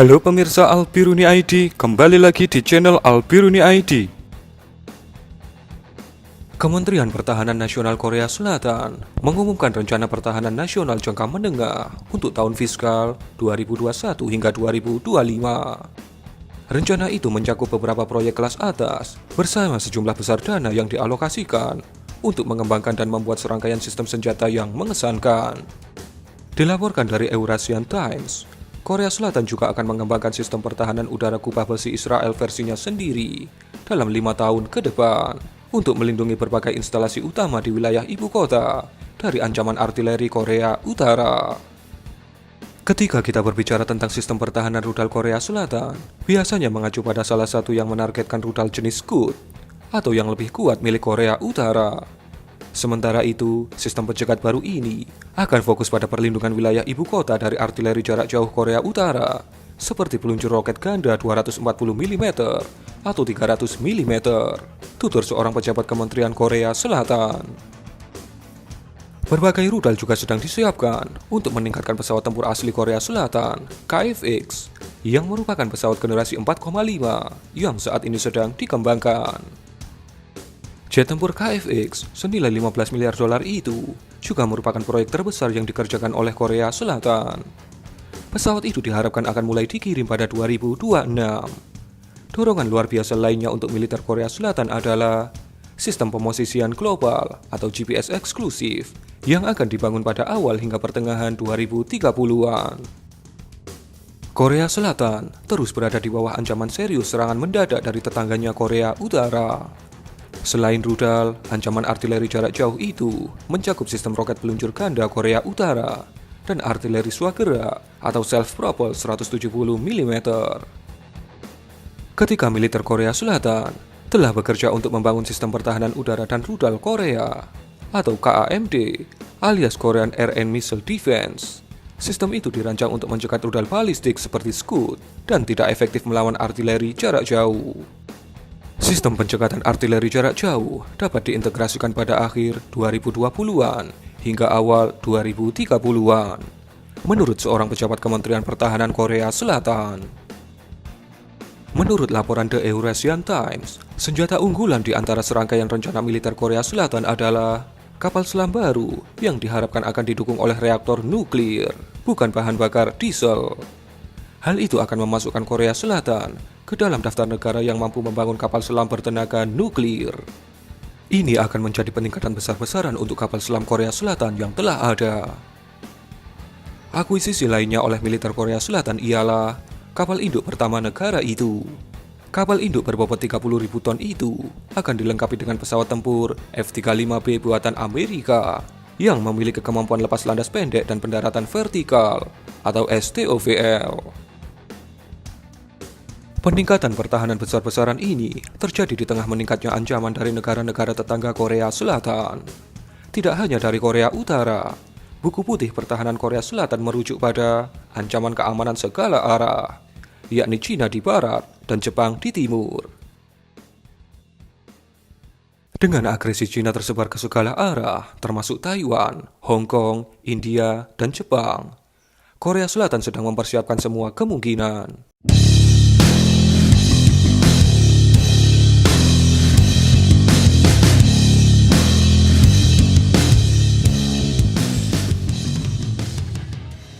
Halo pemirsa Albiruni ID, kembali lagi di channel Albiruni ID. Kementerian Pertahanan Nasional Korea Selatan mengumumkan rencana pertahanan nasional jangka menengah untuk tahun fiskal 2021 hingga 2025. Rencana itu mencakup beberapa proyek kelas atas bersama sejumlah besar dana yang dialokasikan untuk mengembangkan dan membuat serangkaian sistem senjata yang mengesankan. Dilaporkan dari Eurasian Times, Korea Selatan juga akan mengembangkan sistem pertahanan udara kubah besi Israel versinya sendiri dalam 5 tahun ke depan untuk melindungi berbagai instalasi utama di wilayah ibu kota dari ancaman artileri Korea Utara. Ketika kita berbicara tentang sistem pertahanan rudal Korea Selatan, biasanya mengacu pada salah satu yang menargetkan rudal jenis Scud atau yang lebih kuat milik Korea Utara. Sementara itu, sistem pencegat baru ini akan fokus pada perlindungan wilayah ibu kota dari artileri jarak jauh Korea Utara, seperti peluncur roket ganda 240 mm atau 300 mm, tutur seorang pejabat Kementerian Korea Selatan. Berbagai rudal juga sedang disiapkan untuk meningkatkan pesawat tempur asli Korea Selatan, KF-X, yang merupakan pesawat generasi 4,5 yang saat ini sedang dikembangkan. Jet tempur KF-X senilai 15 miliar dolar itu juga merupakan proyek terbesar yang dikerjakan oleh Korea Selatan. Pesawat itu diharapkan akan mulai dikirim pada 2026. Dorongan luar biasa lainnya untuk militer Korea Selatan adalah sistem pemosisian global atau GPS eksklusif yang akan dibangun pada awal hingga pertengahan 2030-an. Korea Selatan terus berada di bawah ancaman serius serangan mendadak dari tetangganya Korea Utara. Selain rudal, ancaman artileri jarak jauh itu mencakup sistem roket peluncur ganda Korea Utara dan artileri swagerak atau self-propelled 170 mm. Ketika militer Korea Selatan telah bekerja untuk membangun sistem pertahanan udara dan rudal Korea atau KAMD alias Korean Air and Missile Defense, sistem itu dirancang untuk mencegat rudal balistik seperti Scud dan tidak efektif melawan artileri jarak jauh. Sistem pencegatan artileri jarak jauh dapat diintegrasikan pada akhir 2020-an hingga awal 2030-an, menurut seorang pejabat Kementerian Pertahanan Korea Selatan. Menurut laporan The Eurasian Times, senjata unggulan di antara serangkaian rencana militer Korea Selatan adalah kapal selam baru yang diharapkan akan didukung oleh reaktor nuklir, bukan bahan bakar diesel. Hal itu akan memasukkan Korea Selatan ke dalam daftar negara yang mampu membangun kapal selam bertenaga nuklir. Ini akan menjadi peningkatan besar-besaran untuk kapal selam Korea Selatan yang telah ada. Akuisisi lainnya oleh militer Korea Selatan ialah kapal induk pertama negara itu. Kapal induk berbobot 30.000 ton itu akan dilengkapi dengan pesawat tempur F-35B buatan Amerika yang memiliki kemampuan lepas landas pendek dan pendaratan vertikal atau STOVL. Peningkatan pertahanan besar-besaran ini terjadi di tengah meningkatnya ancaman dari negara-negara tetangga Korea Selatan. Tidak hanya dari Korea Utara, buku putih pertahanan Korea Selatan merujuk pada ancaman keamanan segala arah, yakni Cina di barat dan Jepang di timur. Dengan agresi Cina tersebar ke segala arah, termasuk Taiwan, Hong Kong, India, dan Jepang, Korea Selatan sedang mempersiapkan semua kemungkinan.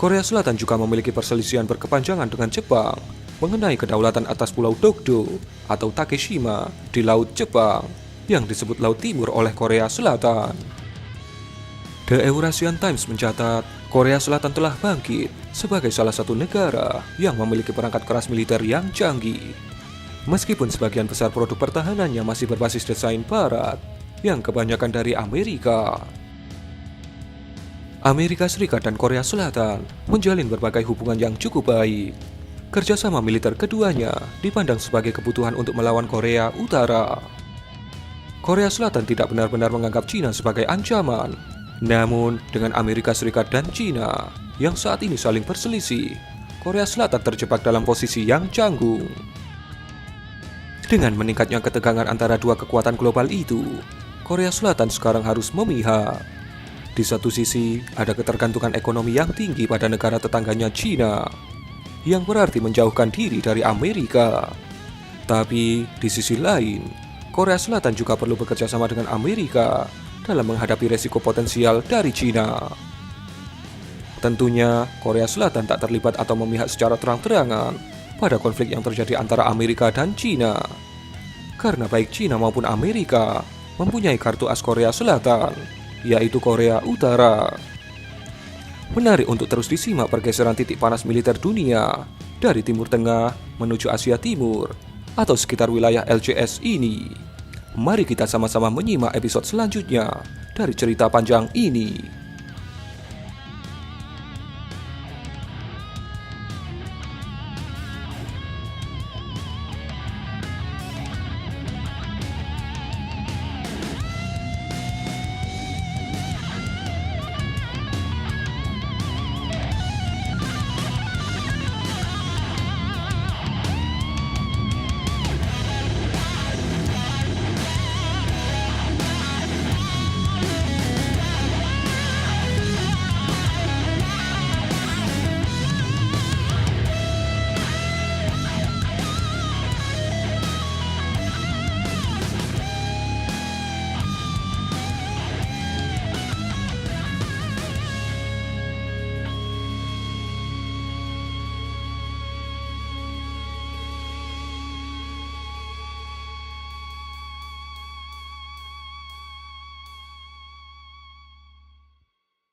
Korea Selatan juga memiliki perselisihan berkepanjangan dengan Jepang mengenai kedaulatan atas Pulau Dokdo atau Takeshima di Laut Jepang yang disebut Laut Timur oleh Korea Selatan. The Eurasian Times mencatat, Korea Selatan telah bangkit sebagai salah satu negara yang memiliki perangkat keras militer yang canggih. Meskipun sebagian besar produk pertahanannya masih berbasis desain barat yang kebanyakan dari Amerika. Amerika Serikat dan Korea Selatan menjalin berbagai hubungan yang cukup baik. Kerjasama militer keduanya dipandang sebagai kebutuhan untuk melawan Korea Utara. Korea Selatan tidak benar-benar menganggap Cina sebagai ancaman. Namun, dengan Amerika Serikat dan Cina yang saat ini saling berselisih, Korea Selatan terjebak dalam posisi yang canggung. Dengan meningkatnya ketegangan antara dua kekuatan global itu, Korea Selatan sekarang harus memihak. Di satu sisi, ada ketergantungan ekonomi yang tinggi pada negara tetangganya Cina. yang berarti menjauhkan diri dari Amerika. Tapi di sisi lain, Korea Selatan juga perlu bekerja sama dengan Amerika dalam menghadapi resiko potensial dari China. Tentunya, Korea Selatan tak terlibat atau memihak secara terang-terangan pada konflik yang terjadi antara Amerika dan China. Karena baik China maupun Amerika mempunyai kartu as Korea Selatan, yaitu Korea Utara. Menarik untuk terus disimak pergeseran titik panas militer dunia dari Timur Tengah menuju Asia Timur atau sekitar wilayah LCS ini. Mari kita sama-sama menyimak episode selanjutnya dari cerita panjang ini.